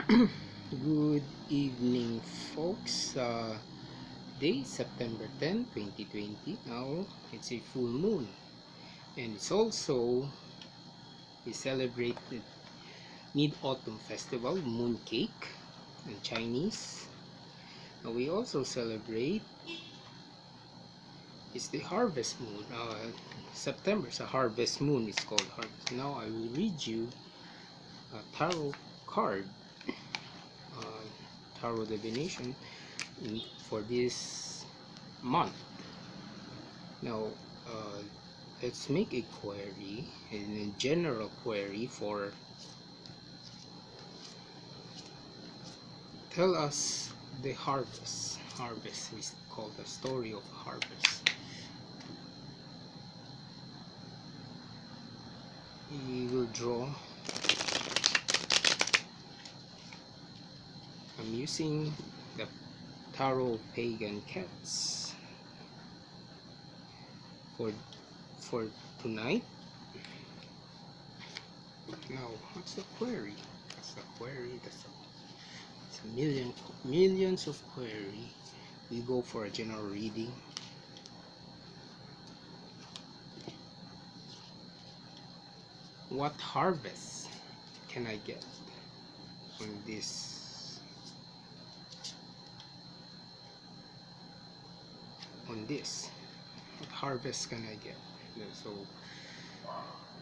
Good evening, folks. Day September 10, 2020. Now it's a full moon, and it's also we celebrate the Mid-Autumn Festival, Moon Cake, in Chinese. Now we also celebrate it's the Harvest Moon. September is a Harvest Moon. It's called Harvest. Now I will read you a tarot card. Tarot divination for this month. Now let's make a query, a general query for tell us the harvest. Harvest is called the story of harvest. We will draw. I'm using the tarot Pagan cats for tonight. Now, what's the query? That's the query. It's millions of query. We go for a general reading. What harvest can I get on this? What harvest can I get? So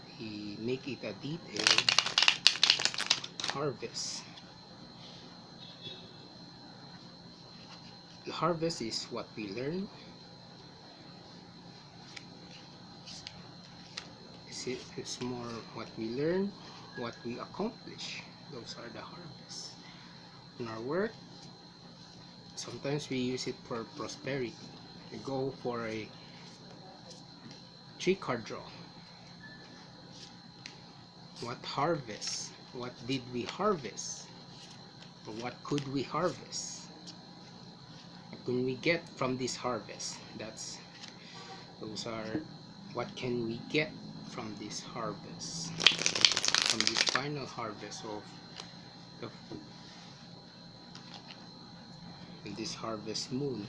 he make it a detailed harvest. The harvest is what we learn. It's more what we learn, what we accomplish. Those are the harvests. In our work, sometimes we use it for prosperity. We go for a 3-card draw. What harvest? What did we harvest? Or what could we harvest? What can we get from this harvest? Those are what can we get from this harvest, from this final harvest of this harvest moon.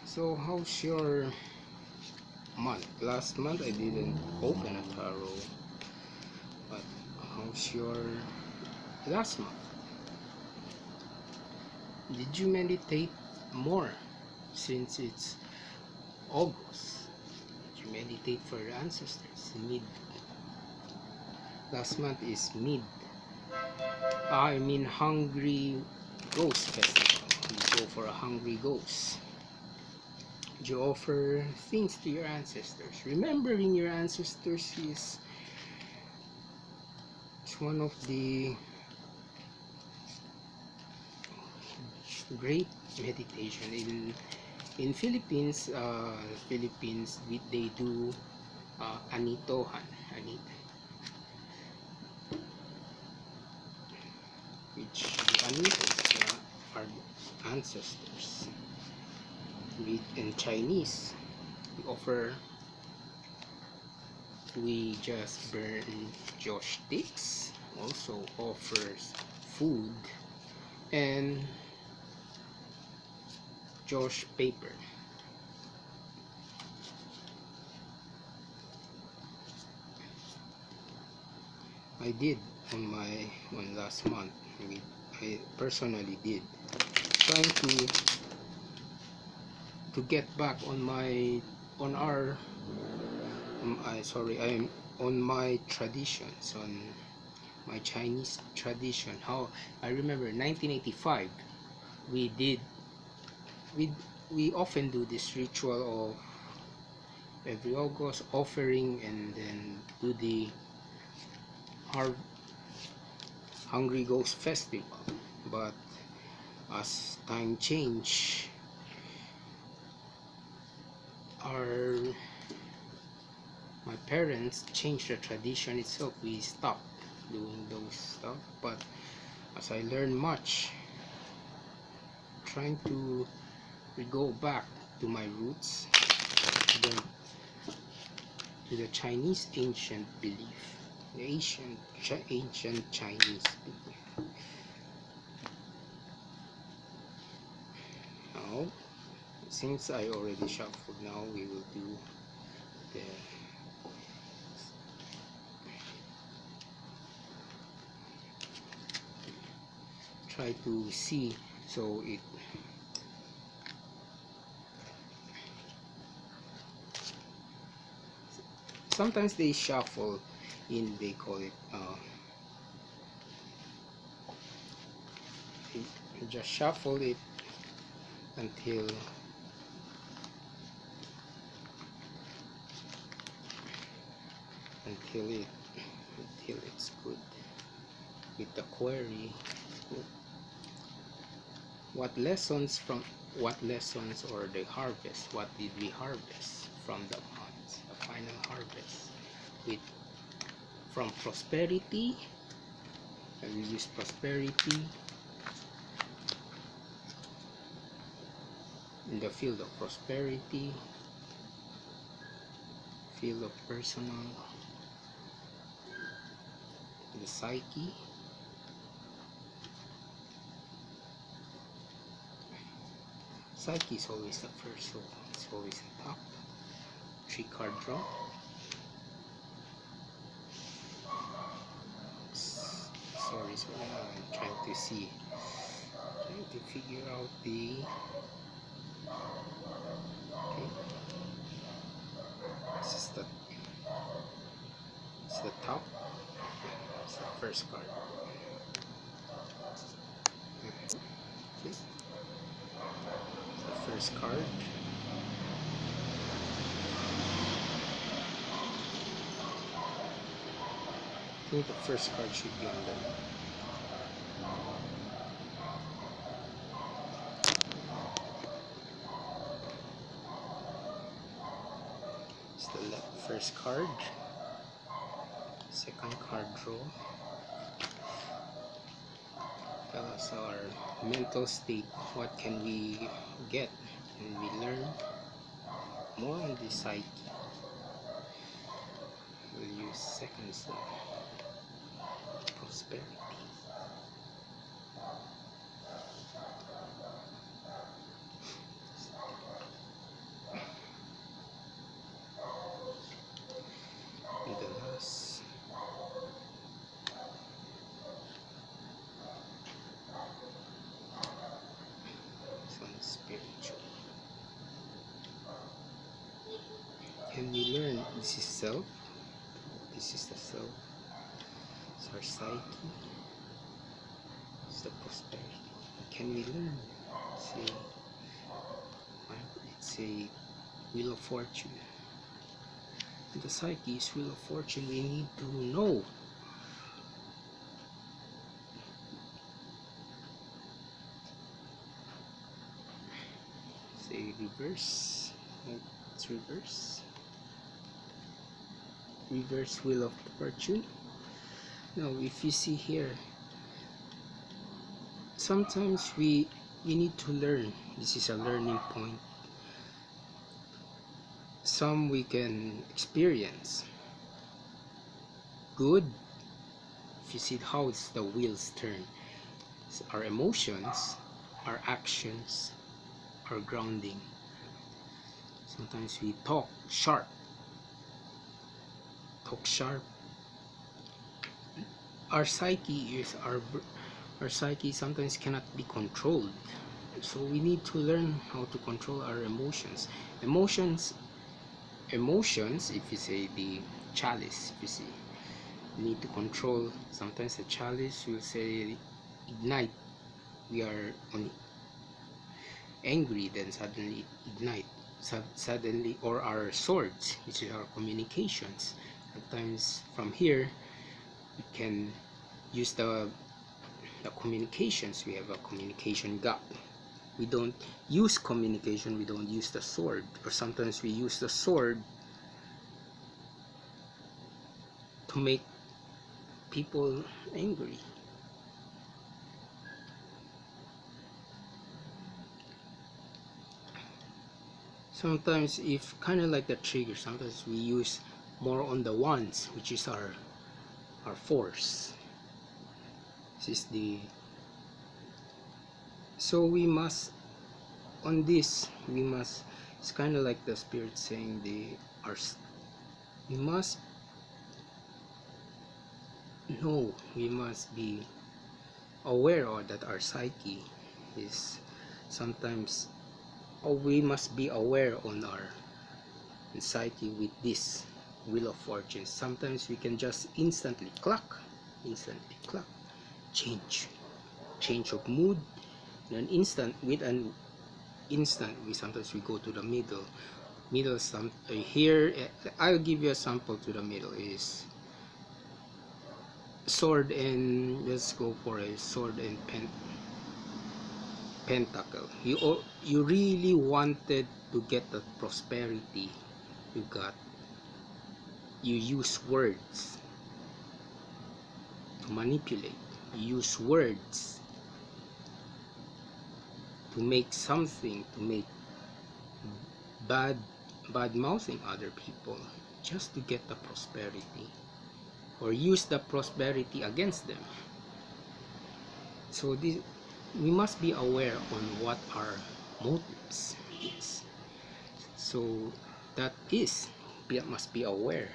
So how's your month? Last month I didn't open a tarot, but how's your last month? Did you meditate more since it's August? Did you meditate for your ancestors? Last month is Hungry Ghost Festival. You go for a hungry ghost. You offer things to your ancestors. Remembering your ancestors is one of the great meditation. In Philippines, they do anitohan, which the anitos are ancestors. In Chinese, we just burn joss sticks, also offers food and joss paper. I did on last month. I personally did, trying to get back on my traditions, on my Chinese tradition. How I remember 1985, we often do this ritual of every August offering, and then do the Hungry Ghost Festival. But as time change, my parents changed the tradition itself. We stopped doing those stuff. But as I learned much, trying to go back to my roots, to the Chinese ancient belief. the ancient Chinese people. Now, since I already shuffled, now we will do the try to see, so it sometimes they shuffle in, they call it you just shuffle it until it's good. With the query, what lessons or the harvest, what did we harvest from the months, the final harvest, with from prosperity. I will use prosperity in the field of prosperity, field of personal, the psyche, psyche is always the first, so it's always the top. 3-card draw. Sorry, I'm trying to figure out the okay. This is the top. It's the first card. Okay. It's the first card. I think the first card should be on the it's the first card. Second card draw. Tell us our mental state. What can we get? Can we learn more on the psyche? We'll use second step. Prosperity. And the last, this one is spiritual. Can we learn? This is self. This is the self. It's our psyche. It's the prosperity. Can we learn? It's a wheel of fortune. The psyche is wheel of fortune. We need to know. Say reverse. It's reverse. Reverse wheel of fortune. Now, if you see here, sometimes we need to learn. This is a learning point. Some we can experience good. If you see how it's the wheels turn, it's our emotions, our actions, our grounding. Sometimes we talk sharp. Our psyche is our psyche sometimes cannot be controlled, so we need to learn how to control our emotions. Emotions, if you say the chalice, if you see, we need to control. Sometimes the chalice will say ignite. We are angry, then suddenly ignite. Suddenly, or our swords, which is our communications. Sometimes from here we can use the communications. We have a communication gap. We don't use communication, we don't use the sword, or sometimes we use the sword to make people angry. Sometimes, if kind of like the trigger, sometimes we use more on the wands, which is our our force. This is the, so we must, on this we must, it's kind of like the spirit saying we must know, we must be aware of that our psyche is sometimes, or we must be aware on our psyche with this wheel of fortune. Sometimes we can just instantly clock, change of mood in an instant. With an instant, we go to the middle. Here I'll give you a sample. To the middle is sword, and let's go for a sword and pentacle. You really wanted to get the prosperity you got. You use words to manipulate. You use words to make something, to make bad mouthing other people just to get the prosperity, or use the prosperity against them. So this, we must be aware on what our motives is. So that is, we must be aware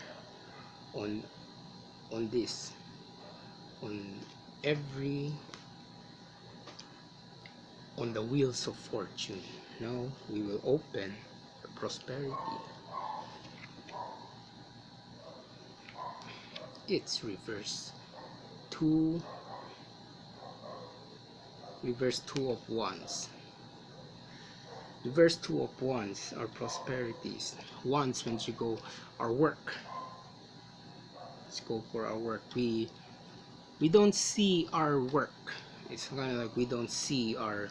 on this, on every, on the wheels of fortune. Now we will open the prosperity. It's reverse two of wands. Reverse two of wands are prosperities. Wands, when you go our work, let's go for our work. We don't see our work. It's kind of like we don't see our,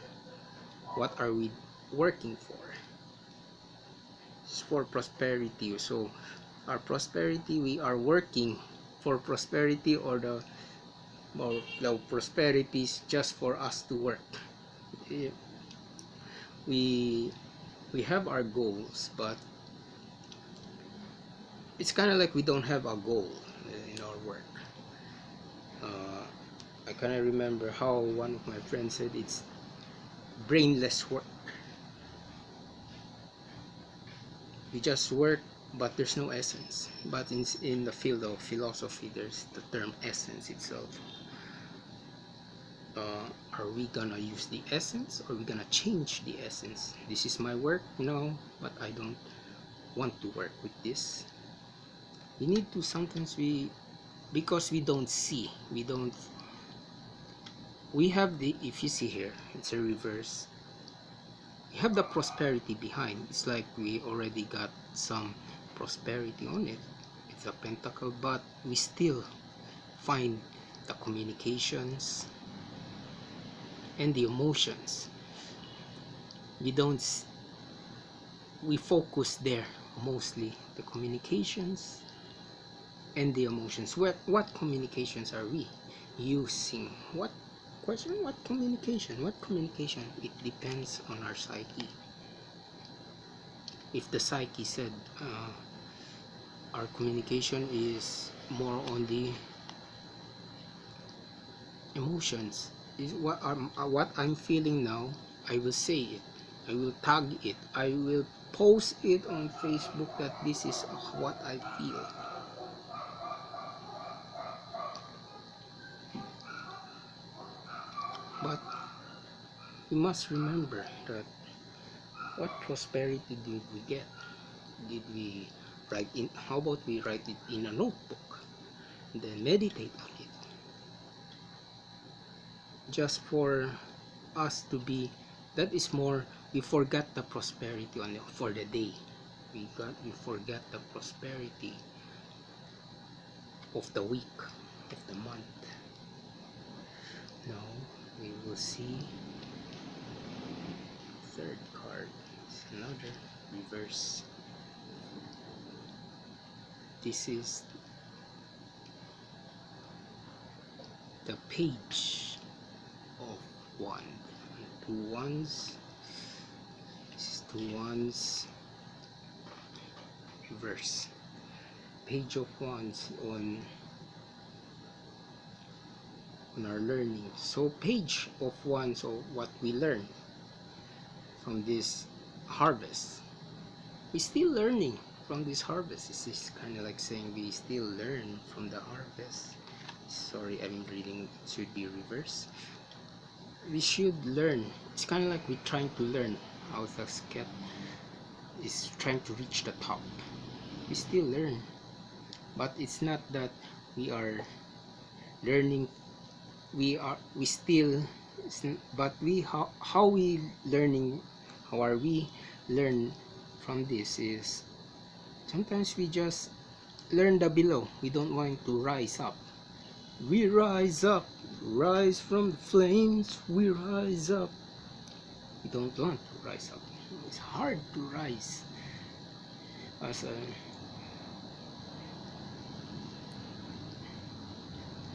what are we working for. It's for prosperity. So our prosperity, we are working for prosperity, or the prosperity is just for us to work. We have our goals, but it's kind of like we don't have a goal in our work. I kind of remember how one of my friends said it's brainless work. We just work, but there's no essence. But in the field of philosophy, there's the term essence itself. Are we gonna use the essence, or are we gonna change the essence? This is my work, no, but I don't want to work with this. We need to, sometimes because we don't see, we have the, if you see here, it's a reverse. We have the prosperity behind. It's like we already got some prosperity on it. It's a pentacle, but we still find the communications and the emotions. We focus there mostly, the communications and the emotions. What communications are we using? What communication? It depends on our psyche. If the psyche said our communication is more on the emotions, is what I'm feeling now, I will say it, I will tag it, I will post it on Facebook that this is what I feel. But we must remember that, what prosperity did we get? Did we write in? How about we write it in a notebook, and then meditate on it, just for us to be, that is more, we forgot the prosperity on for the day. We forget the prosperity of the week, of the month. Now we will see third card. It's another reverse. This is the page of wand. Two wands. This is two wands reverse. Page of wands on on our learning. So page of one, so what we learn from this harvest. We still learning from this harvest. This is kind of like saying we still learn from the harvest. Sorry, I'm reading, it should be reverse. We should learn. It's kind of like we're trying to learn how the cat is trying to reach the top. We still learn, but it's not that we are learning. We still, but we how we learning, how are we learn from this is sometimes we just learn the below. We don't want to rise up. We rise up, rise from the flames, we rise up. We don't want to rise up. It's hard to rise as a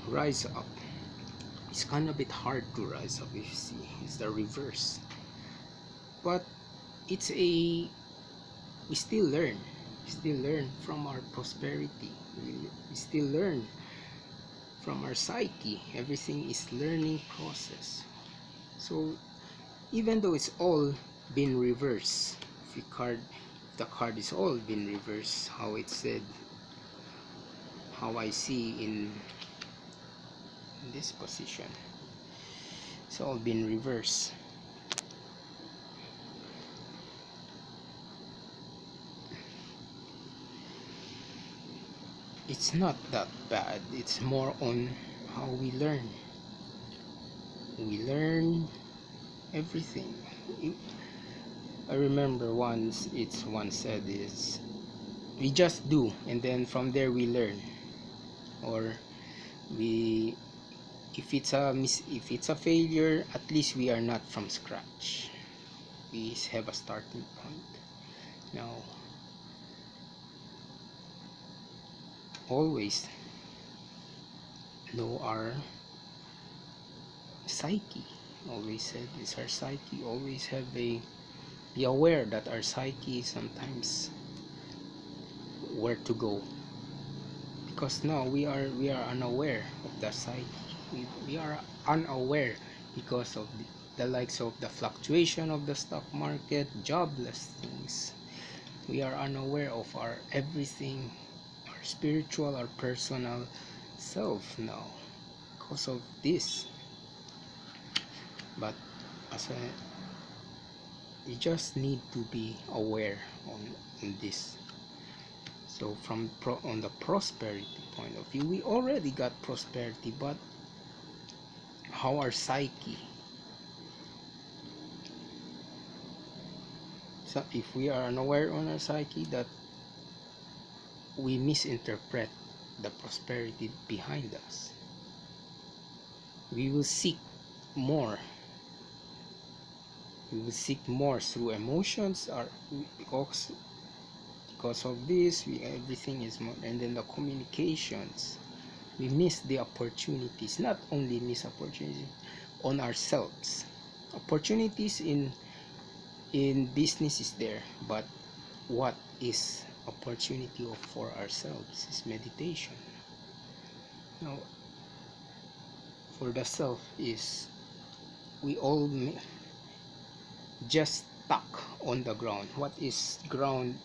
rise up. It's kind of a bit hard to rise up. If you see, it's the reverse, but it's a, we still learn. We still learn from our prosperity. We still learn from our psyche. Everything is learning process. So even though it's all been reversed, if the card is all been reversed, how it said, how I see in this position, it's all been reversed. It's not that bad. It's more on how we learn. We learn everything. I remember once said is we just do, and then from there we learn. Or we, if it's a failure, at least we are not from scratch. We have a starting point. Now always know our psyche. Always said is our psyche. Always have be aware that our psyche sometimes where to go, because now we are unaware of the psyche. We are unaware because of the likes of the fluctuation of the stock market, jobless things. We are unaware of our everything, our spiritual, our personal self now because of this. But as you just need to be aware on this. So from on the prosperity point of view, we already got prosperity, but how our psyche. So if we are unaware on our psyche, that we misinterpret the prosperity behind us, we will seek more. We will seek more through emotions, or because of this, everything is more. And then the communications, we miss the opportunities. Not only miss opportunities on ourselves, opportunities in business is there, but what is opportunity for ourselves is meditation. Now for the self is, we all just stuck on the ground. What is ground?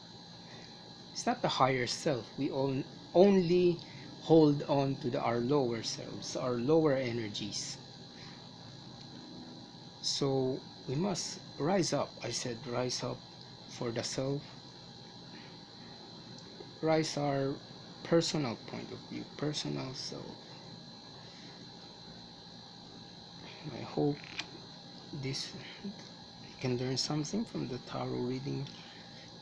It's not the higher self. We all only hold on to our lower selves, our lower energies. So we must rise up. I said rise up for the self. Rise our personal point of view, personal self. I hope this you can learn something from the tarot reading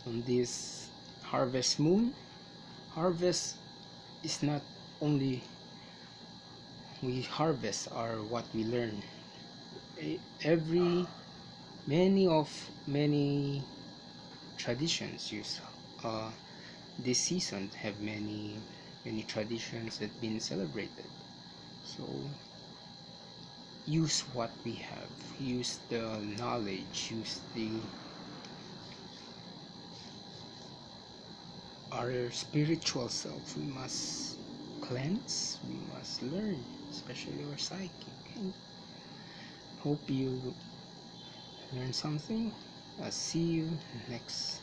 on this harvest moon. Harvest is not only we harvest are what we learn. Many traditions use this season have many traditions that been celebrated. So use what we have, use the knowledge, use our spiritual self. We must cleanse, we must learn, especially our psychic. And hope you learn something. See you next